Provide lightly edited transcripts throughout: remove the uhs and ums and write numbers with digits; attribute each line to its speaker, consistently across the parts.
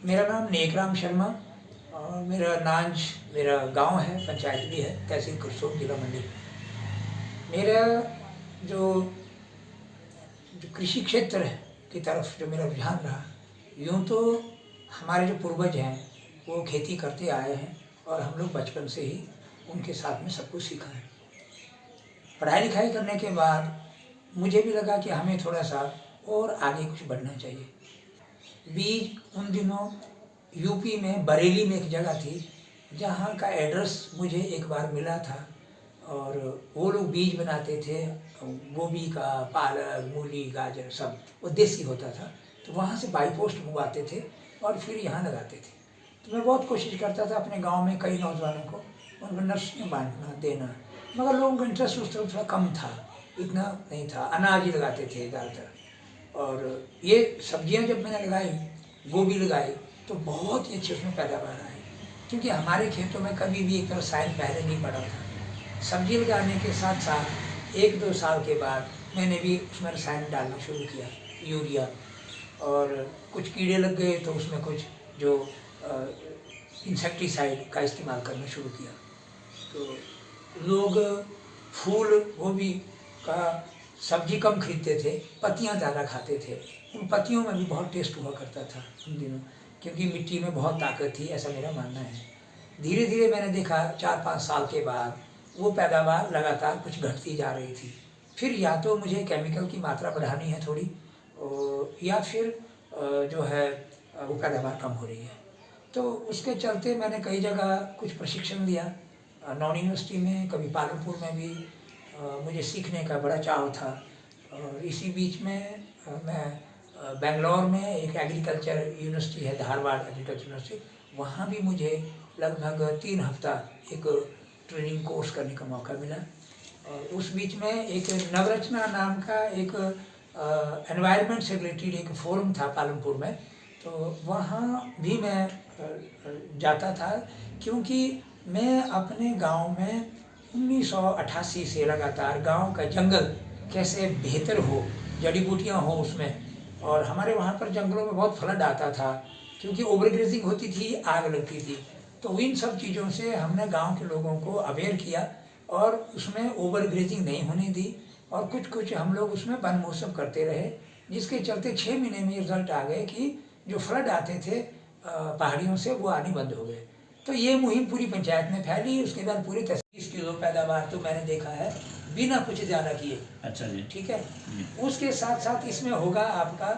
Speaker 1: मेरा नाम नेकराम शर्मा और मेरा नांज मेरा गांव है, पंचायत भी है, तहसील करसोग, जिला मंडी। मेरा जो जो कृषि क्षेत्र है की तरफ जो मेरा रुझान रहा, यूँ तो हमारे जो पूर्वज हैं वो खेती करते आए हैं और हम लोग बचपन से ही उनके साथ में सब कुछ सीखा है। पढ़ाई लिखाई करने के बाद मुझे भी लगा कि हमें थोड़ा सा और आगे कुछ बढ़ना चाहिए। बीज उन दिनों यूपी में बरेली में एक जगह थी जहाँ का एड्रेस मुझे एक बार मिला था, और वो लोग बीज बनाते थे गोभी का, पालक, मूली, गाजर, सब वो देसी होता था। तो वहाँ से बाई पोस्ट मंगवाते थे और फिर यहाँ लगाते थे। तो मैं बहुत कोशिश करता था अपने गांव में कई नौजवानों को उनको नर्सरियाँ बांटना, देना, मगर लोगों का इंटरेस्ट उस तरफ थोड़ा कम था, इतना नहीं था। अनाज ही लगाते थे ज़्यादातर। और ये सब्जियाँ जब मैंने लगाई, गोभी लगाई, तो बहुत ही अच्छी उसमें पैदावार आई, क्योंकि हमारे खेतों में कभी भी एक तरह साइन पहले नहीं पड़ा था। सब्जी लगाने के साथ साथ 1-2 साल के बाद मैंने भी उसमें रसायन डालना शुरू किया, यूरिया, और कुछ कीड़े लग गए तो उसमें कुछ जो इंसेक्टिसाइड का इस्तेमाल करना शुरू किया। तो लोग फूल गोभी का सब्जी कम खरीदते थे, पत्तियां ज़्यादा खाते थे। उन पत्तियों में भी बहुत टेस्ट हुआ करता था उन दिनों, क्योंकि मिट्टी में बहुत ताकत थी, ऐसा मेरा मानना है। धीरे धीरे मैंने देखा 4-5 साल के बाद वो पैदावार लगातार कुछ घटती जा रही थी। फिर या तो मुझे केमिकल की मात्रा बढ़ानी है थोड़ी, या फिर जो है वो पैदावार कम हो रही है। तो उसके चलते मैंने कई जगह कुछ प्रशिक्षण लिया, नॉन यूनिवर्सिटी में, कभी पालमपुर में भी। मुझे सीखने का बड़ा चाव था। और इसी बीच में मैं बेंगलोर में एक एग्रीकल्चर यूनिवर्सिटी है, धारवाड़ एग्रीकल्चर यूनिवर्सिटी, वहाँ भी मुझे लगभग 3 हफ्ता एक ट्रेनिंग कोर्स करने का मौका मिला। और उस बीच में एक नवरचना नाम का एक एनवायरनमेंट से रिलेटेड एक फोरम था पालमपुर में, तो वहाँ भी मैं जाता था, क्योंकि मैं अपने गांव में 1988 से लगातार गांव का जंगल कैसे बेहतर हो, जड़ी बूटियाँ हो उसमें। और हमारे वहाँ पर जंगलों में बहुत फ्लड आता था, क्योंकि ओवरग्रेजिंग होती थी, आग लगती थी। तो इन सब चीज़ों से हमने गांव के लोगों को अवेयर किया और उसमें ओवरग्रेजिंग नहीं होने दी, और कुछ कुछ हम लोग उसमें वन महोत्सव करते रहे, जिसके चलते 6 महीने में रिजल्ट आ गए कि जो फ्लड आते थे पहाड़ियों से वो आने बंद हो गए। तो ये मुहिम पूरी पंचायत में फैली। उसके बाद पूरी 30 किलो पैदावार तो मैंने देखा है बिना कुछ ज़्यादा किए।
Speaker 2: अच्छा जी,
Speaker 1: ठीक है। उसके साथ साथ इसमें होगा आपका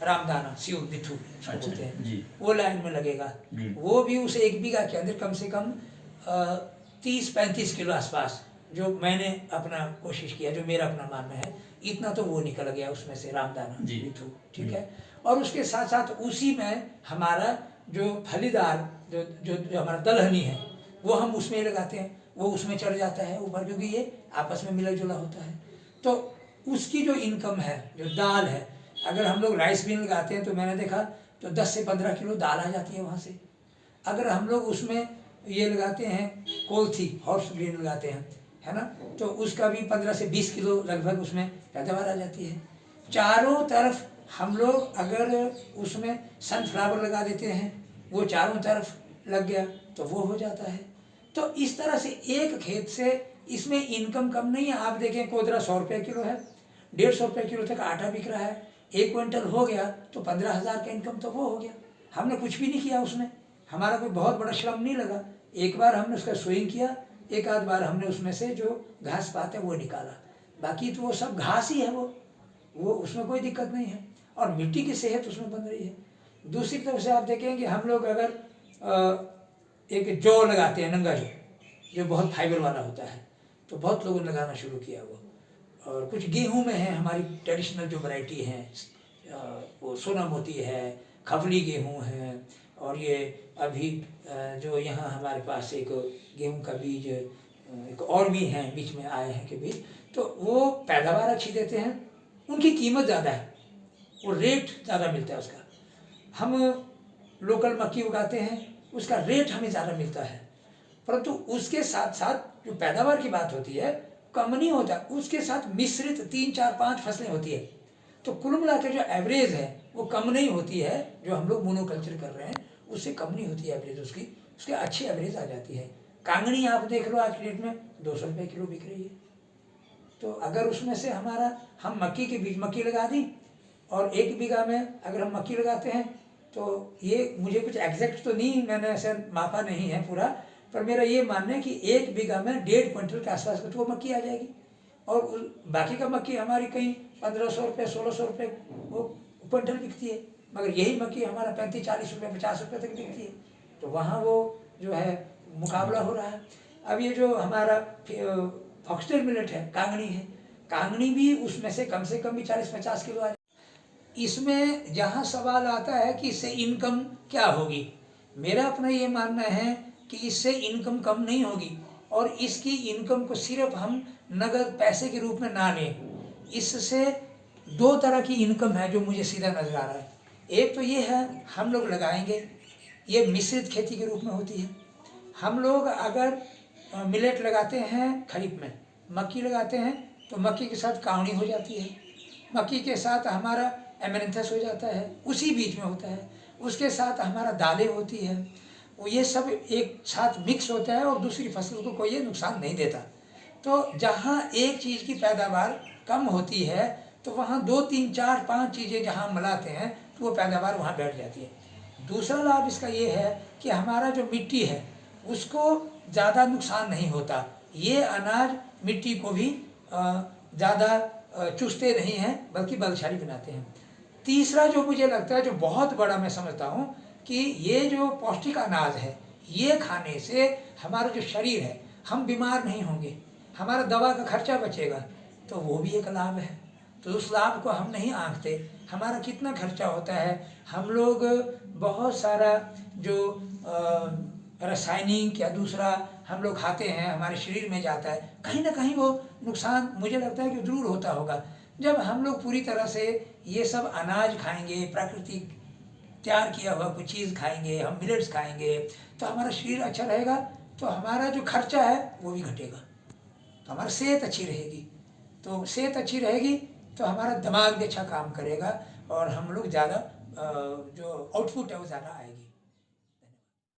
Speaker 1: रामदाना, सियूल, बिथू
Speaker 2: बोलते हैं जी,
Speaker 1: वो लाइन में लगेगा। वो भी उस 1 बीघा के अंदर कम से कम 30-35 किलो आसपास, जो मैंने अपना कोशिश किया, जो मेरा अपना मानना है, इतना तो वो निकल गया उसमें से रामदाना, बिथू। ठीक है। और उसके साथ साथ उसी में हमारा जो फलीदार जो जो, जो हमारा दलहनी है वो हम उसमें लगाते हैं, वो उसमें चढ़ जाता है ऊपर, क्योंकि ये आपस में मिला जुला होता है। तो उसकी जो इनकम है, जो दाल है, अगर हम लोग राइस मिल लगाते हैं तो मैंने देखा तो 10 से 15 किलो दाल आ जाती है वहाँ से। अगर हम लोग उसमें ये लगाते हैं कोलथी, हॉर्स ग्रेन लगाते हैं, है ना, तो उसका भी 15 से 20 किलो लगभग उसमें पैदावार आ जाती है। चारों तरफ हम लोग अगर उसमें सनफ्लावर लगा देते हैं, वो चारों तरफ लग गया तो वो हो जाता है। तो इस तरह से एक खेत से इसमें इनकम कम नहीं है। आप देखें कोदरा 100 रुपये किलो है, 150 रुपये किलो तक आटा बिक रहा है, 1 क्विंटल हो गया तो 15,000 का इनकम तो वो हो गया। हमने कुछ भी नहीं किया उसमें, हमारा कोई बहुत बड़ा श्रम नहीं लगा। एक बार हमने उसका सोइंग किया, एक आध बार हमने उसमें से जो घास पात है वो निकाला, बाकी तो वो सब घास ही है, वो उसमें कोई दिक्कत नहीं है। और मिट्टी की सेहत उसमें बन रही है। दूसरी तरफ से आप देखेंगे हम लोग अगर एक जौ लगाते हैं, नंगा जो बहुत फाइबर वाला होता है, तो बहुत लोगों ने लगाना शुरू किया वो। और कुछ गेहूं में है, हमारी ट्रेडिशनल जो वैरायटी है, वो सोना मोती है, खपली गेहूं है, और ये अभी जो यहाँ हमारे पास एक गेहूं का बीज एक और भी हैं बीच में आए हैं के बीज, तो वो पैदावार अच्छी देते हैं, उनकी कीमत ज़्यादा है, वो रेट ज़्यादा मिलता है उसका। हम लोकल मक्की उगाते हैं, उसका रेट हमें ज़्यादा मिलता है, परंतु उसके साथ साथ जो पैदावार की बात होती है कम नहीं होता, उसके साथ मिश्रित 3, 4, 5 फसलें होती है। तो कुल मिला के जो एवरेज है वो कम नहीं होती है, जो हम लोग मोनोकल्चर कर रहे हैं उससे कम नहीं होती है एवरेज उसकी अच्छी एवरेज आ जाती है। कांगनी आप देख लो आज की डेट में 200 रुपये किलो बिक रही है। तो अगर उसमें से हम मक्की के बीज मक्की लगा दी, और 1 बीघा में अगर हम मक्की लगाते हैं, तो ये मुझे कुछ एग्जैक्ट तो नहीं, मैंने ऐसे मापा नहीं है पूरा, पर मेरा ये मानना है कि 1 बीघा में 1.5 क्विंटल के आसपास तो वो मक्की आ जाएगी। और बाकी का मक्की हमारी कहीं 1500 रुपये 1600 रुपये वो क्विंटल बिकती है, मगर यही मक्की हमारा 35-40 रुपये 50 रुपये तक बिकती है। तो वहाँ वो जो है मुकाबला हो रहा है। अब ये जो हमारा फॉक्सटेल मिलेट है, कांगनी भी उसमें से कम भी 40-50 किलो आ। इसमें जहाँ सवाल आता है कि इससे इनकम क्या होगी, मेरा अपना ये मानना है कि इससे इनकम कम नहीं होगी, और इसकी इनकम को सिर्फ हम नगद पैसे के रूप में ना लें। इससे 2 तरह की इनकम है जो मुझे सीधा नजर आ रहा है। एक तो ये है, हम लोग लगाएंगे, ये मिश्रित खेती के रूप में होती है। हम लोग अगर मिलेट लगाते हैं खरीफ में, मक्की लगाते हैं, तो मक्की के साथ कावनी हो जाती है, मक्की के साथ हमारा एमेरेंथस हो जाता है, उसी बीच में होता है, उसके साथ हमारा दालें होती है, वो ये सब एक साथ मिक्स होता है और दूसरी फसल को कोई ये नुकसान नहीं देता। तो जहाँ एक चीज़ की पैदावार कम होती है, तो वहाँ 2, 3, 4, 5 चीज़ें जहाँ मिलाते हैं तो वो पैदावार वहाँ बैठ जाती है। दूसरा लाभ इसका ये है कि हमारा जो मिट्टी है उसको ज़्यादा नुकसान नहीं होता, ये अनाज मिट्टी को भी ज़्यादा चूसते नहीं हैं, बल्कि बलशाली बनाते हैं। तीसरा जो मुझे लगता है, जो बहुत बड़ा मैं समझता हूँ, कि ये जो पौष्टिक अनाज है, ये खाने से हमारा जो शरीर है, हम बीमार नहीं होंगे, हमारा दवा का खर्चा बचेगा, तो वो भी एक लाभ है। तो उस लाभ को हम नहीं आंकते। हमारा कितना खर्चा होता है, हम लोग बहुत सारा जो रासायनिक या दूसरा हम लोग खाते हैं, हमारे शरीर में जाता है, कहीं ना कहीं वो नुकसान मुझे लगता है कि ज़रूर होता होगा। जब हम लोग पूरी तरह से ये सब अनाज खाएंगे, प्राकृतिक तैयार किया हुआ कुछ चीज़ खाएंगे, हम मिलेट्स खाएंगे, तो हमारा शरीर अच्छा रहेगा, तो हमारा जो खर्चा है वो भी घटेगा, तो हमारी सेहत अच्छी रहेगी। तो सेहत अच्छी रहेगी तो हमारा दिमाग भी अच्छा काम करेगा, और हम लोग ज़्यादा जो आउटपुट है वो ज़्यादा आएगी।